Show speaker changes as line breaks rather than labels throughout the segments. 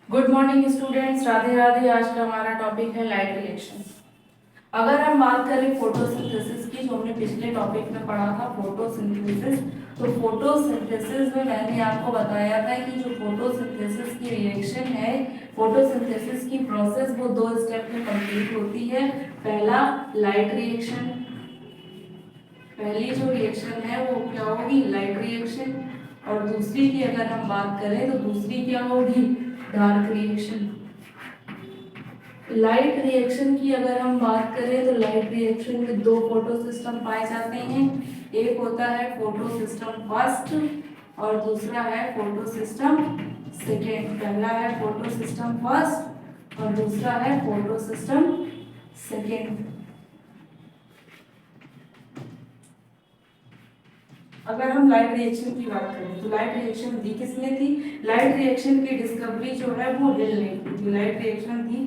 Good morning students, Radhe Radhe. आज का हमारा टॉपिक है लाइट रिएक्शन। अगर हम बात करें फोटोसिंथेसिस की, जो हमने पिछले टॉपिक में पढ़ा था फोटोसिंथेसिस, तो फोटोसिंथेसिस में मैंने आपको बताया था कि जो फोटोसिंथेसिस की रिएक्शन है, फोटोसिंथेसिस की प्रोसेस वो दो स्टेप में कंप्लीट होती है। पहला लाइट रिएक्शन, पहली जो रिएक्शन है वो क्या होगी, लाइट रिएक्शन। और दूसरी की अगर हम बात करें तो दूसरी क्या होगी, डार्क रिएक्शन। लाइट रिएक्शन की अगर हम बात करें तो लाइट रिएक्शन में दो फोटो सिस्टम पाए जाते हैं। एक होता है फोटो सिस्टम फर्स्ट और दूसरा है फोटो सिस्टम सेकेंड। पहला है फोटो सिस्टम फर्स्ट और दूसरा है फोटो सिस्टम सेकेंड। अगर हम लाइट रिएक्शन की बात करें तो लाइट रिएक्शन दी किसने थी, लाइट रिएक्शन की डिस्कवरी जो है वो हिल ने की थी। लाइट रिएक्शन थी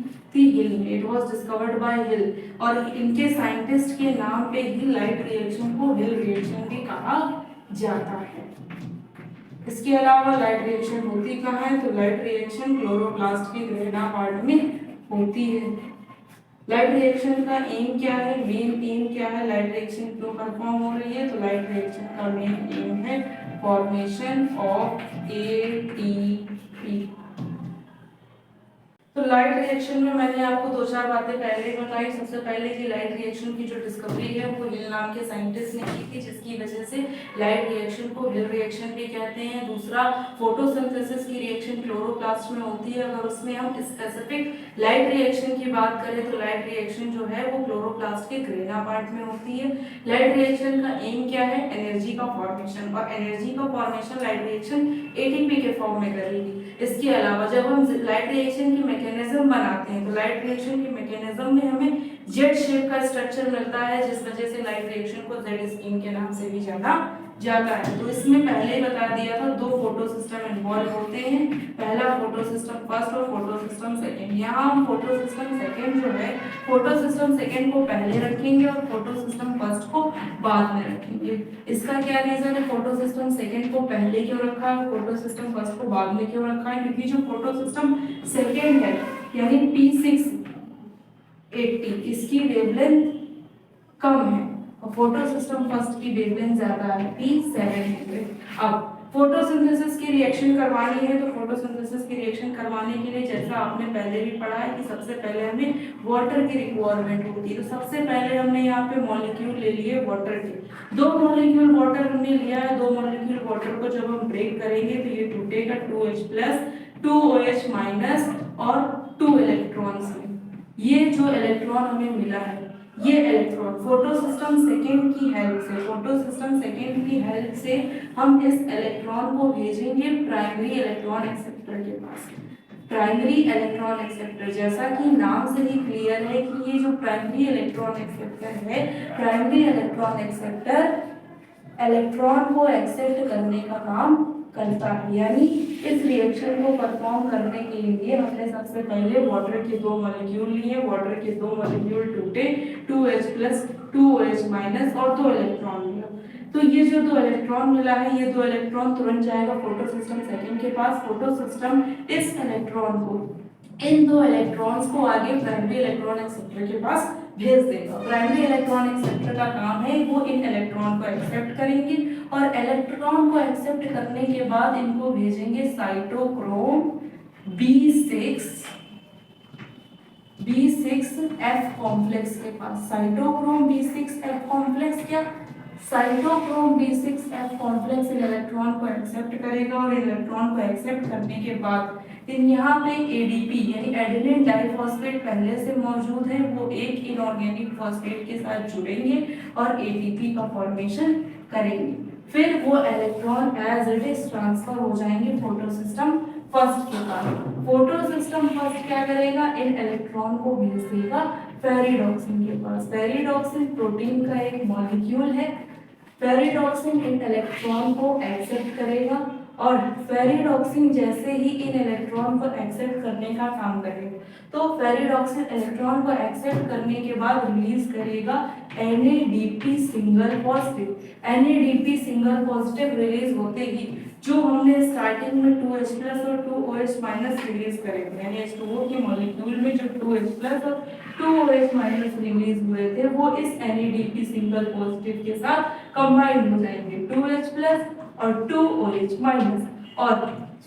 हिल ने, इट वाज डिस्कवर्ड बाय हिल। और इनके साइंटिस्ट के नाम पे ही लाइट रिएक्शन को हिल रिएक्शन भी कहा जाता है। इसके अलावा लाइट रिएक्शन होती कहाँ है, तो लाइट रिएक्शन क्लोरोप्लास्ट के ग्रेना पार्ट में होती है। लाइट रिएक्शन का एम क्या है, मेन एम क्या है, लाइट रिएक्शन क्यों परफॉर्म हो रही है, तो लाइट रिएक्शन का मेन एम है फॉर्मेशन ऑफ एटीपी। तो लाइट रिएक्शन में मैंने आपको दो चार बातें पहले ही बताई। सबसे पहले कि लाइट रिएक्शन की जो डिस्कवरी है वो हिल नाम के साइंटिस्ट ने की थी, जिसकी वजह से लाइट रिएक्शन को हिल रिएक्शन भी कहते हैं। दूसरा, फोटोसिंथेसिस की रिएक्शन क्लोरोप्लास्ट में होती है। अगर उसमें हम स्पेसिफिक लाइट रिएक्शन की बात करें तो लाइट रिएक्शन जो है वो क्लोरोप्लास्ट के ग्रेना पार्ट में होती है। लाइट रिएक्शन का एम क्या है, एनर्जी का फॉर्मेशन, और एनर्जी का फॉर्मेशन लाइट रिएक्शन एटीपी के फॉर्म में करेगी। इसके अलावा जब हम लाइट रिएक्शन की मैकेनिज्म बनाते हैं तो लाइट रिएक्शन की मैकेनिज्म में हमें जेड शेप का स्ट्रक्चर मिलता है, जिस वजह से लाइट रिएक्शन को जेड स्कीम के नाम से भी जाना जाता है। तो इसमें पहले ही बता दिया था, दो फोटो सिस्टम इन्वॉल्व होते हैं, पहला फोटो सिस्टम फर्स्ट और फोटो सिस्टम सेकेंड। यहाँ हम फोटो सिस्टम सेकेंड जो है, फोटो सिस्टम सेकेंड को पहले रखेंगे और फोटो सिस्टम फर्स्ट को बाद में रखेंगे। इसका क्या रीजन है, फोटो सिस्टम सेकेंड को पहले क्यों रखा है, फोटो सिस्टम फर्स्ट को बाद में क्यों रखा है, क्योंकि जो फोटो सिस्टम सेकेंड है यानी P680, इसकी वेवलेंथ कम है और फोटो सिस्टम फर्स्ट की वेवलेंथ ज्यादा है, P700। अब फोटोसिंथेसिस की रिएक्शन करवानी है तो फोटोसिंथेसिस की रिएक्शन करवाने के लिए जैसा आपने पहले भी पढ़ा है कि सबसे पहले हमें वाटर की रिक्वायरमेंट होती है। तो सबसे पहले हमने यहाँ पे मॉलिक्यूल ले लिए वाटर के, दो मॉलिक्यूल वाटर हमने लिया है। दो मॉलिक्यूल वाटर को जब हम ब्रेक करेंगे तो ये टूटेगा 2H प्लस 2OH माइनस और 2 इलेक्ट्रॉन्स में। ये जो इलेक्ट्रॉन हमें मिला है, ये इलेक्ट्रॉन फोटो सिस्टम सेकेंड की हेल्प से, फोटो सिस्टम सेकेंड की हेल्प से हम इस इलेक्ट्रॉन को भेजेंगे प्राइमरी इलेक्ट्रॉन एक्सेप्टर के पास। प्राइमरी इलेक्ट्रॉन एक्सेप्टर, जैसा कि नाम से ही क्लियर है कि ये जो प्राइमरी इलेक्ट्रॉन एक्सेप्टर है, प्राइमरी इलेक्ट्रॉन एक्सेप्टर इलेक्ट्रॉन को एक्सेप्ट करने का काम करता है। यानी इस रिएक्शन को परफॉर्म करने के लिए हमने सबसे पहले वाटर के दो मॉलिक्यूल लिए, वाटर के दो मॉलिक्यूल टूटे, 2H प्लस 2OH माइनस और 2 इलेक्ट्रॉन लिया। तो ये जो 2 इलेक्ट्रॉन मिला है, ये 2 इलेक्ट्रॉन तुरंत जाएगा फोटो सिस्टम सेकेंड के पास। फोटो सिस्टम इस इलेक्ट्रॉन को, इन 2 इलेक्ट्रॉन्स को आगे प्राइमरी इलेक्ट्रॉन एक्सेप्टर के पास भेज देगा। प्राइमरी इलेक्ट्रॉन एक्सेप्टर का काम है वो इन इलेक्ट्रॉन को एक्सेप्ट करेंगे और इलेक्ट्रॉन को एक्सेप्ट करने के बाद इनको भेजेंगे साइटोक्रोम B6F कॉम्प्लेक्स के पास। साइटोक्रोम B6F कॉम्प्लेक्स क्या, cytochrome B6F complex in electron को एक्सेप्ट करेगा और इलेक्ट्रॉन को एक्सेप्ट करने के बाद इन यहाँ पे ADP यानी एडेनिन डाइफॉस्फेट पहले से मौजूद है, वो एक इनऑर्गेनिक फॉस्फेट के साथ जुड़ेंगे और ATP का फॉर्मेशन करेंगे। फिर वो electron as it is transfer हो जाएंगे फोटो सिस्टम फर्स्ट के पास। फोटो सिस्टम फर्स्ट क्या करेगा, इन इलेक्ट्रॉन को भेज देगा फेरिडॉक्सिन के पास। फेरिडॉक्सिन प्रोटीन का एक मॉलिक्यूल है। फेरिडॉक्सिन इन इलेक्ट्रॉन को एक्सेप्ट करेगा और फेरिडॉक्सिन जैसे ही इन इलेक्ट्रॉन को एक्सेप्ट करने का काम करेगा, तो फेरिडॉक्सिन इलेक्ट्रॉन को एक्सेप्ट करने के बाद रिलीज करेगा NADP single positive. NADP single positive release होते ही जो हमने स्टार्टिंग में 2H प्लस और 2OH माइनस रिलीज करे थे, यानी H2O के मॉलिक्यूल में जो 2H प्लस और 2OH माइनस रिलीज हुए थे वो इस NADP सिंगल पॉजिटिव के साथ कंबाइन हो जाएंगे, 2H प्लस और 2OH माइनस। और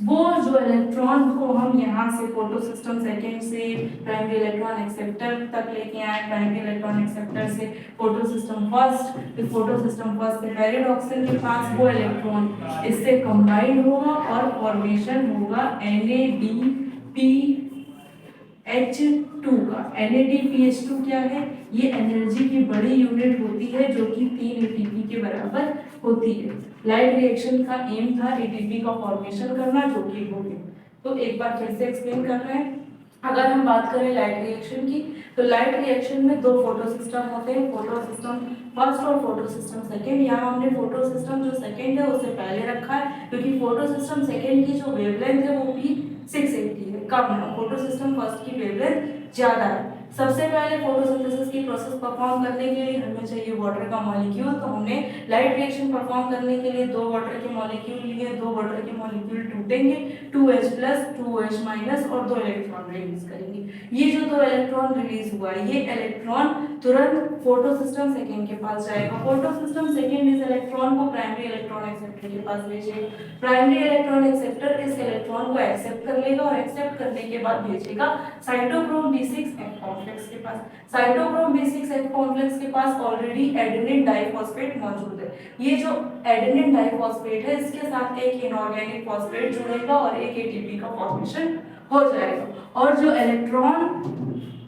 वो जो इलेक्ट्रॉन को हम यहाँ से फोटो सिस्टम सेकेंड से प्राइमरी इलेक्ट्रॉन एक्सेप्टर तक लेके आए, प्राइमरी इलेक्ट्रॉन एक्सेप्टर से फोटो सिस्टम फर्स्ट, फिर फोटो सिस्टम फर्स्ट से पेरिडॉक्सिन के पास, वो इलेक्ट्रॉन इससे कंबाइन होगा और फॉर्मेशन होगा NADPH2 का। NADPH2 क्या है? ये एनर्जी की बड़ी यूनिट होती है जो कि 3 ATP के बराबर होती है। लाइट रिएक्शन का एम था ATP का फॉर्मेशन करना, जो कि हो गया। तो एक बार फिर से एक्सप्लेन कर रहे हैं। अगर हम बात करें लाइट रिएक्शन की, तो लाइट रिएक्शन में दो फोटो सिस्टम होते हैं, फोटो सिस्टम फर्स्ट और फोटो सिस्टम सेकेंड। यहाँ हमने फोटो सिस्टम जो सेकेंड है उसे पहले रखा है, क्योंकि फोटो सिस्टम सेकेंड की जो वेवलेंथ है वो भी 680 है, कम है। फोटो सिस्टम फर्स्ट की वेवलेंथ ज्यादा है। सबसे पहले फोटोसिंथेसिस की प्रोसेस परफॉर्म करने के लिए हमें चाहिए वाटर का मॉलिक्यूल, तो हमने लाइट रिएक्शन परफॉर्म करने के लिए 2 वाटर के मॉलिक्यूल लिए, 2 वाटर के molecule टूटेंगे, 2H plus 2OH minus और 2 इलेक्ट्रॉन रिलीज करेंगे। ये जो 2 इलेक्ट्रॉन रिलीज हुआ है, ये इलेक्ट्रॉन तुरंत फोटो सिस्टम सेकेंड के पास जाएगा। फोटो सिस्टम सेकेंड इस इलेक्ट्रॉन को प्राइमरी इलेक्ट्रॉन एक्सेप्टर के पास भेजेगा। प्राइमरी इलेक्ट्रॉन एक्सेप्टर इस इलेक्ट्रॉन को एक्सेप्ट कर लेगा और एक्सेप्ट करने के बाद भेजेगा साइटोक्रोम B6F कॉम्प्लेक्स के पास। साइटोक्रोम B6F कॉम्प्लेक्स के पास ऑलरेडी एडेनिन डाइफॉस्फेट मौजूद है। ये जो एडेनिन डाइफॉस्फेट है, इसके साथ एक इनऑर्गेनिक फॉस्फेट जुड़ेगा और एक ATP का फॉर्मेशन हो जाएगा। और जो इलेक्ट्रॉन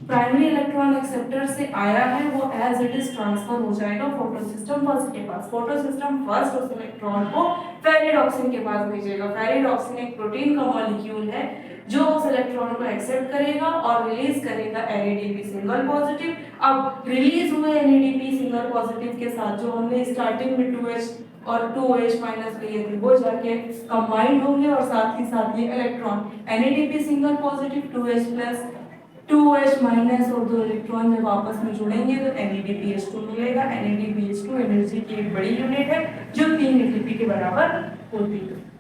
प्राइमरी इलेक्ट्रॉन एक्सेप्टर से आया है वो एज इट इज ट्रांसफर हो जाएगा फोटो सिस्टम फर्स्ट के पास। फोटो सिस्टम फर्स्ट उस इलेक्ट्रॉन को फेरिडॉक्सिन के पास भेजेगा। फेरिडॉक्सिन एक प्रोटीन का मॉलिक्यूल है जो उस इलेक्ट्रॉन को एक्सेप्ट करेगा और रिलीज करेगा NADP सिंगल पॉजिटिव। अब रिलीज हुए NADP सिंगल पॉजिटिव के साथ जो हमने स्टार्टिंग में 2H और 2OH माइनस लिए थे वो जाके कंबाइन होंगे और साथ ही साथ ये electron NADP single positive 2H plus 2OH minus और 2 इलेक्ट्रॉन जब आपस में जुड़ेंगे तो NADPH2 मिलेगा। NADPH2 एनर्जी की एक बड़ी यूनिट है जो 3 ATP के बराबर होती है।